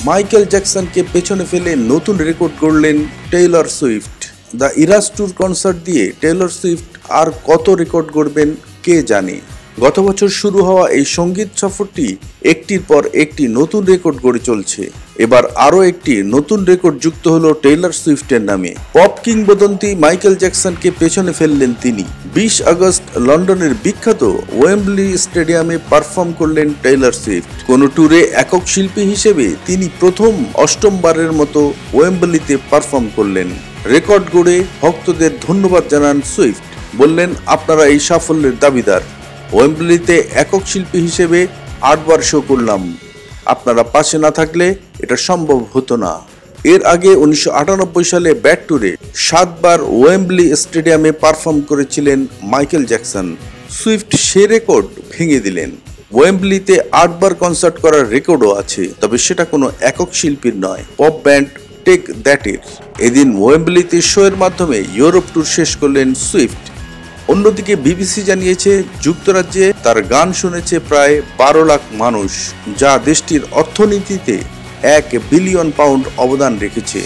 Michael জ্যাকসনকে পেছনে ফেলে নতুন রেকর্ড গড়লেন Taylor Swift. The Eras tour concert দিয়ে টেইলর সুইফট আর কত রেকর্ড গড়বেন কে জানে। গত বছর শুরু হওয়া এই সঙ্গীত সফরটি একটির পর একটি নতুন রেকর্ড গড়ে চলছে। এবার আরও একটি নতুন রেকর্ড যুক্ত হলো টেইলর সুইফটের নামে। পপ কিংবদন্তি মাইকেল জ্যাকসনকে পেছনে ফেললেন তিনি। 20 আগস্ট লন্ডনের বিখ্যাত ওয়েম্বলি স্টেডিয়ামে পারফর্ম করলেন টেইলর সুইফট। কোন ট্যুরে একক শিল্পী হিসেবে তিনি প্রথম অষ্টমবারের মতো ওয়েম্বলিতে পারফর্ম করলেন। রেকর্ড গড়ে ভক্তদের ধন্যবাদ জানান সুইফট। বললেন, আপনারা এই সাফল্যের দাবিদার। ওয়েম্বলিতে একক শিল্পী হিসেবে 8 বার শো করলাম। আপনারা পাশে না থাকলে এটা সম্ভব হতো না। এর আগে 1998 সালে ব্যাট ট্যুরে 7 বার ওয়েম্বলি স্টেডিয়ামে পারফর্ম করেছিলেন মাইকেল জ্যাকসন। সুইফট সে রেকর্ড ভেঙে দিলেন। ওয়েম্বলিতে 8 বার কনসার্ট করার রেকর্ডও আছে, তবে সেটা কোনো একক শিল্পীর নয়, পপ ব্যান্ড টেক দ্যাটের। এদিন ওয়েম্বলিতে শো এর মাধ্যমে ইউরোপ ট্যুর শেষ করলেন সুইফট। অন্যদিকে বিবিসি জানিয়েছে, যুক্তরাজ্যে তার গান শুনেছে প্রায় 12 লাখ মানুষ, যা দেশটির অর্থনীতিতে 1 বিলিয়ন পাউন্ড অবদান রেখেছে।